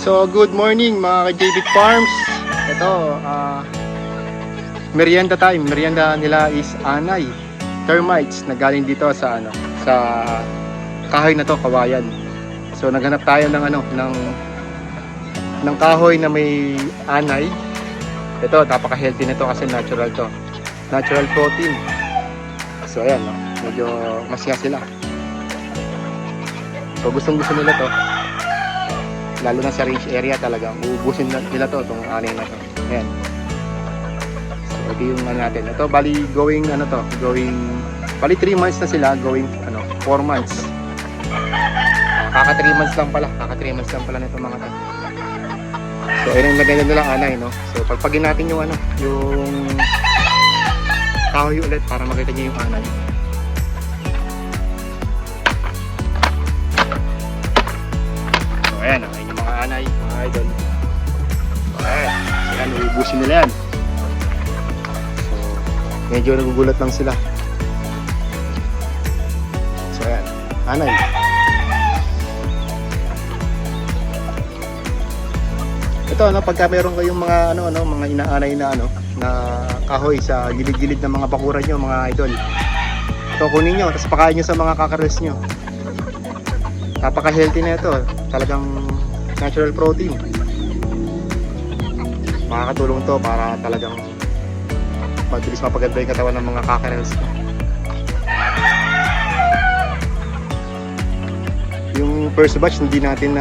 So, good morning mga ka-JB Farms. Ito, merienda time. Merienda nila is anay, termites na galing dito sa sa kahoy na to, kawayan. So, naghanap tayo ng kahoy na may anay. Ito, napaka-healthy nito kasi natural to. Natural protein. So, ayan, no? Medyo masya sila. So, gustong-gusto nila to. Lalo na sa range area talagang uubusin nila to, itong anay na to. Ayan. So, ito yung natin. Ito, bali bali 3 months na sila, going 4 months. Kaka 3 months lang pala nito mga to. So, ayun ang lagay nila anay, no? So, pagpagin natin yung yung kahoy ulit para makita niyo yung anay. So, ayan, yung mga anay, mga idol. So, ayan, sila nauubusin nila yan. So, medyo nagugulat lang sila. So, ayan, anay. Ito, pagka meron kayong mga mga inaanay na na kahoy sa gilid-gilid ng mga bakuran nyo, mga idol. Ito, kunin nyo, tapos pakain nyo sa mga kakares nyo. Napaka-healthy na ito. Talagang natural protein. Makakatulong to para talagang mabilis mapaganda yung katawan ng mga kakares. Yung first batch hindi natin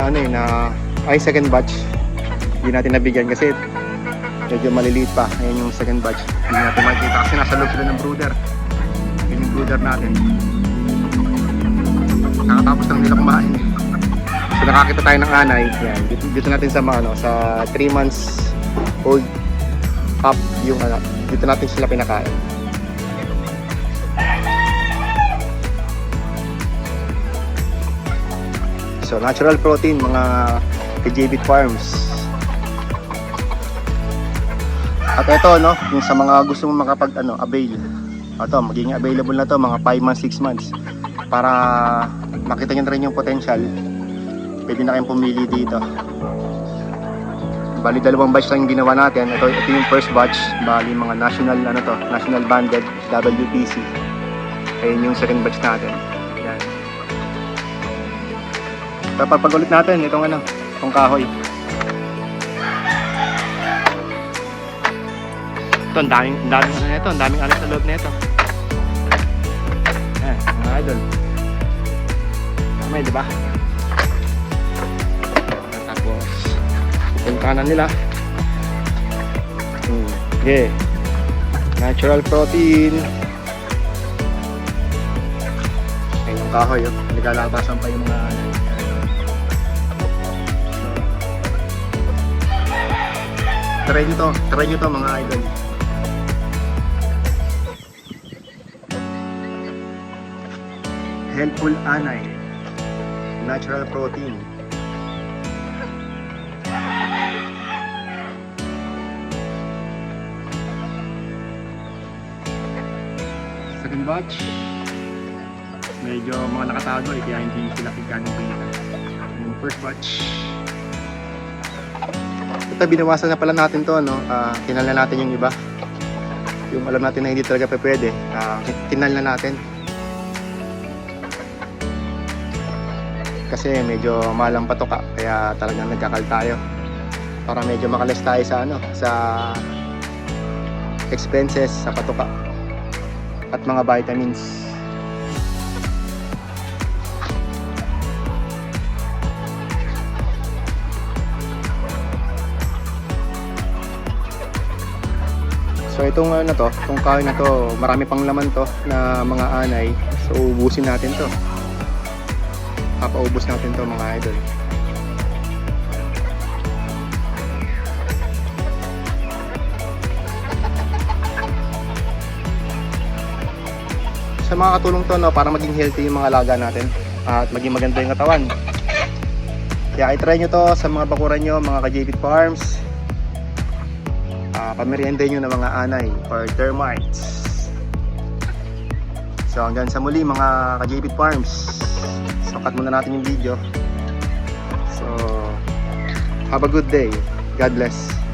second batch hindi natin nabigyan kasi medyo maliliit pa. Ayan yung second batch, hindi natin makikita kasi nasa loob sila ng brooder. Yun yung brooder natin, nakatapos lang nila kumain. So nakakita tayo ng anay. Yan, dito natin sa sa 3 months old up yung dito natin sila pinakain. So natural protein mga ka-JB Farms. At ito yung sa mga gusto mong makapag-avail. Ito, magiging available na to mga 5 months, 6 months. Para makita nyo na rin yung potential. Pwede na kayong pumili dito. Bali 2 batch lang yung ginawa natin. Ito yung first batch. Bali mga national banded WPC. Ayun yung second batch natin. Yan. Tapos pag-ulit natin itong kahoy. Ito, ang daming nito, ang daming sa loob nito. Ayan, mga idol. May, diba? Tapos, yung kanan nila. Okay. Natural protein. Ayan yung kahoy, naglalakasan pa yung mga try nyo to mga idol. Helpful anay, natural protein. Second batch, medyo mga nakatago kaya hindi sila ganong pinita. Yung first batch, ito binawasan na pala natin to, tinal na natin yung iba. Yung alam natin na hindi talaga pwede, tinal na natin. Kasi medyo malang patoka kaya talagang nagkakal tayo para medyo makalas tayo sa expenses sa patoka at mga vitamins. So itong itong kahoy na to, marami pang laman to na mga anay. So ubusin natin to. Papaubos natin to mga idol. Sa mga katulong to para maging healthy yung mga alaga natin at maging maganda yung katawan. Kaya i-try nyo to sa mga bakuran nyo, mga ka-JB Farms. Pamerienda nyo ng mga anay or termites. So hanggang sa muli mga ka-JB Farms. So cut muna natin yung video. So Have a good day. God bless.